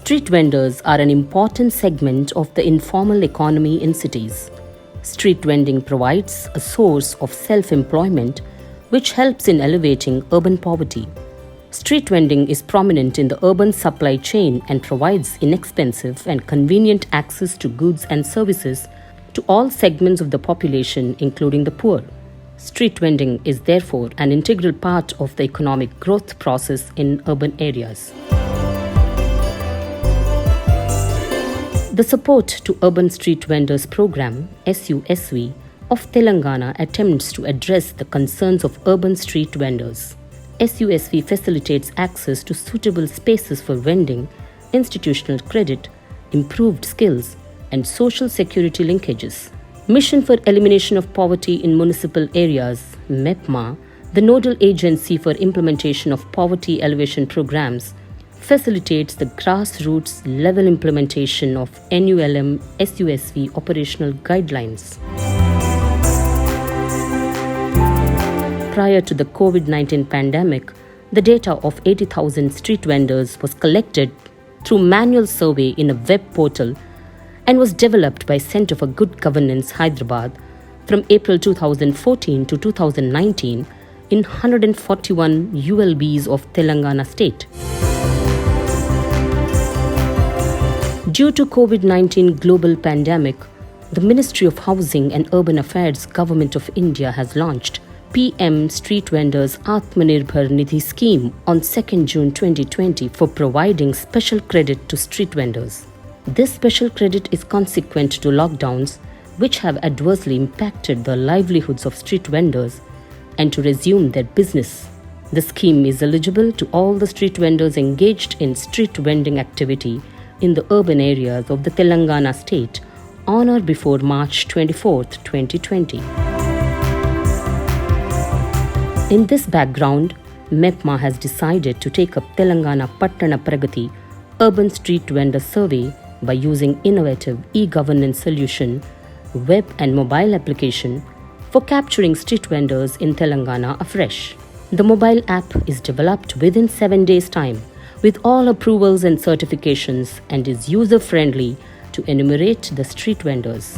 Street vendors are an important segment of the informal economy in cities. Street vending provides a source of self-employment which helps in elevating urban poverty. Street vending is prominent in the urban supply chain and provides inexpensive and convenient access to goods and services to all segments of the population, including the poor. Street vending is therefore an integral part of the economic growth process in urban areas. The Support to Urban Street Vendors Program, SUSV, of Telangana attempts to address the concerns of urban street vendors. SUSV facilitates access to suitable spaces for vending, institutional credit, improved skills, and social security linkages. Mission for Elimination of Poverty in Municipal Areas, MEPMA, the nodal agency for implementation of poverty elevation programs, facilitates the grassroots level implementation of NULM SUSV operational guidelines. Prior to the COVID-19 pandemic, the data of 80,000 street vendors was collected through manual survey in a web portal and was developed by Center for Good Governance, Hyderabad, from April 2014 to 2019 in 141 ULBs of Telangana state. Due to COVID-19 global pandemic, the Ministry of Housing and Urban Affairs Government of India has launched PM Street Vendors Atmanirbhar Nidhi scheme on 2nd June 2020 for providing special credit to street vendors. This special credit is consequent to lockdowns which have adversely impacted the livelihoods of street vendors and to resume their business. The scheme is eligible to all the street vendors engaged in street vending activity in the urban areas of the Telangana state on or before March 24, 2020. In this background, MEPMA has decided to take up Telangana Pattana Pragati Urban Street Vendor Survey by using innovative e-governance solution, web and mobile application for capturing street vendors in Telangana afresh. The mobile app is developed within 7 days' time with all approvals and certifications and is user-friendly to enumerate the street vendors.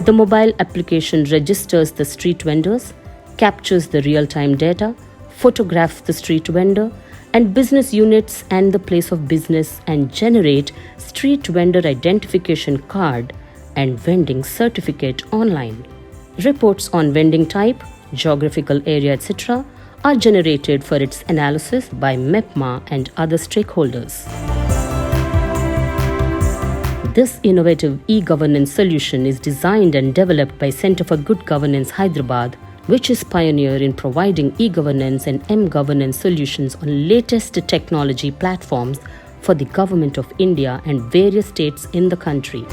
The mobile application registers the street vendors, captures the real-time data, photographs the street vendor and business units and the place of business and generate street vendor identification card and vending certificate online. Reports on vending type, geographical area, etc. are generated for its analysis by MEPMA and other stakeholders. This innovative e-governance solution is designed and developed by Center for Good Governance, Hyderabad, which is pioneer in providing e-governance and m-governance solutions on latest technology platforms for the Government of India and various states in the country.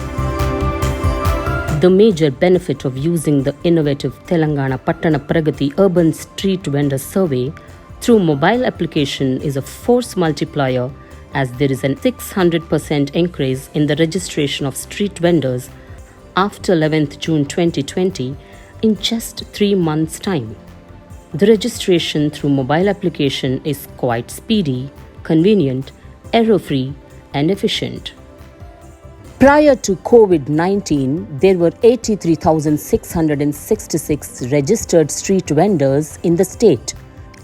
The major benefit of using the innovative Telangana Pattana Pragati Urban Street Vendor Survey through mobile application is a force multiplier, as there is an 600% increase in the registration of street vendors after 11th June 2020 in just 3 months' time. The registration through mobile application is quite speedy, convenient, error-free and efficient. Prior to COVID-19, there were 83,666 registered street vendors in the state,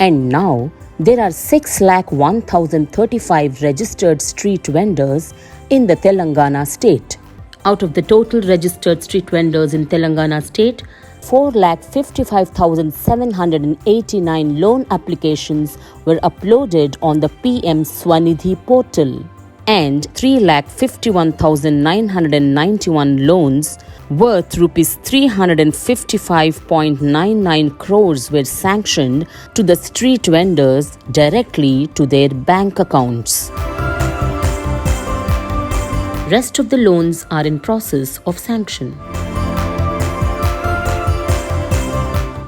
and now there are 6,01,035 registered street vendors in the Telangana state. Out of the total registered street vendors in Telangana state, 4,55,789 loan applications were uploaded on the PM Swanidhi portal, and 3,51,991 loans worth Rs 355.99 crores were sanctioned to the street vendors directly to their bank accounts. Rest of the loans are in process of sanction.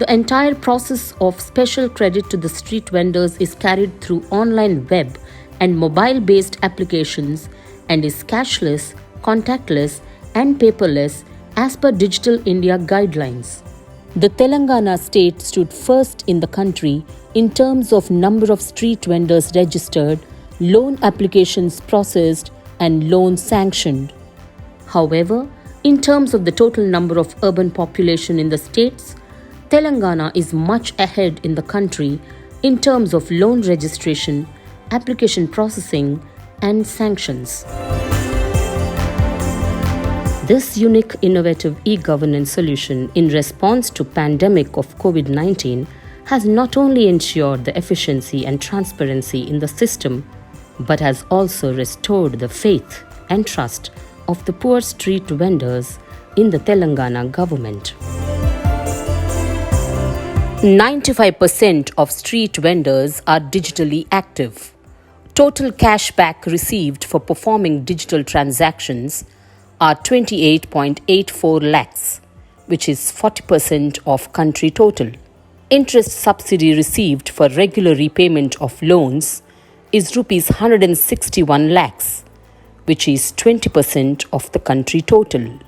The entire process of special credit to the street vendors is carried through online web and mobile-based applications and is cashless, contactless and paperless as per Digital India guidelines. The Telangana state stood first in the country in terms of number of street vendors registered, loan applications processed, and loans sanctioned. However, in terms of the total number of urban population in the states, Telangana is much ahead in the country in terms of loan registration, application processing, and sanctions. This unique innovative e-governance solution in response to pandemic of COVID-19 has not only ensured the efficiency and transparency in the system but has also restored the faith and trust of the poor street vendors in the Telangana government. 95% of street vendors are digitally active. Total cashback received for performing digital transactions are 28.84 lakhs, which is 40% of country total. Interest subsidy received for regular repayment of loans is rupees 161 lakhs, which is 20% of the country total.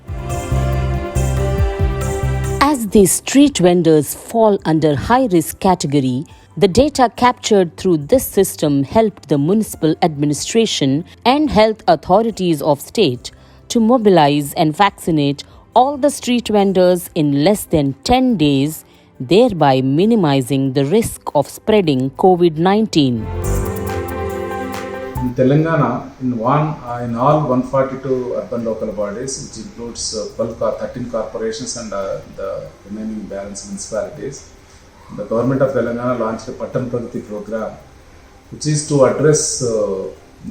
As these street vendors fall under high-risk category, the data captured through this system helped the municipal administration and health authorities of state to mobilize and vaccinate all the street vendors in less than 10 days, thereby minimizing the risk of spreading COVID-19. In Telangana, in all 142 urban local bodies, which includes 13 corporations and the remaining balance municipalities, the government of Telangana launched a Pattan Pragati program, which is to address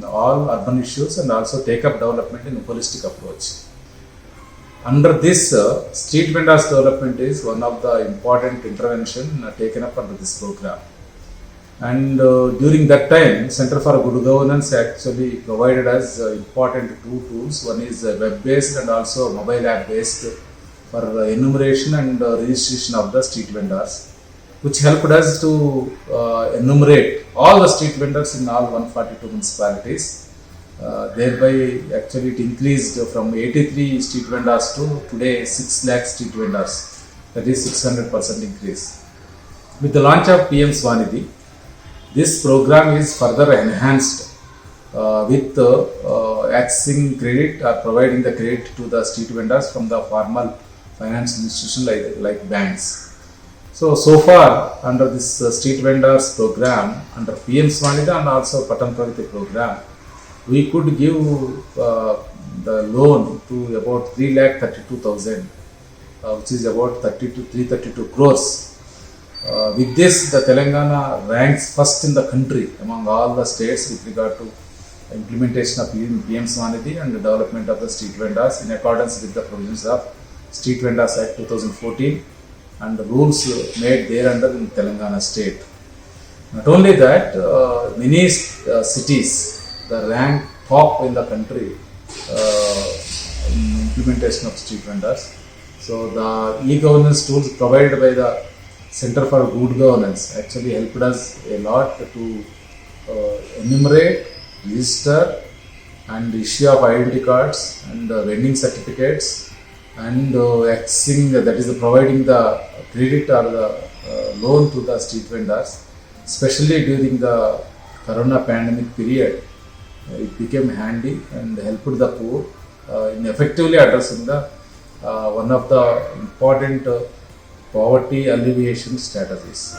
all urban issues and also take up development in a holistic approach. Under this, street vendors development is one of the important intervention taken up under this program. And during that time, Center for Good Governance actually provided us important two tools. One is web-based and also mobile app-based for enumeration and registration of the street vendors, which helped us to enumerate all the street vendors in all 142 municipalities. Thereby, actually it increased from 83 street vendors to today 6 lakh street vendors. That is 600% increase. With the launch of PM Swanidhi, this program is further enhanced with accessing credit or providing the credit to the street vendors from the formal financial institution like banks. So far under this street vendors program, under PM Swanidhi and also Pattan Pragati program, we could give the loan to about 3,32,000, which is about 332 crores. With this, the Telangana ranks first in the country among all the states with regard to implementation of PM Swanidhi and the development of the street vendors in accordance with the provisions of Street Vendors Act 2014 and the rules made thereunder in Telangana state. Not only that, many cities the rank top in the country in implementation of street vendors. So the e-governance tools provided by the Center for Good Governance actually helped us a lot to enumerate, register and issue of identity cards and vending certificates and accessing, that is providing the credit or the loan to the street vendors, especially during the Corona pandemic period. It became handy and helped the poor in effectively addressing the one of the important poverty alleviation strategies.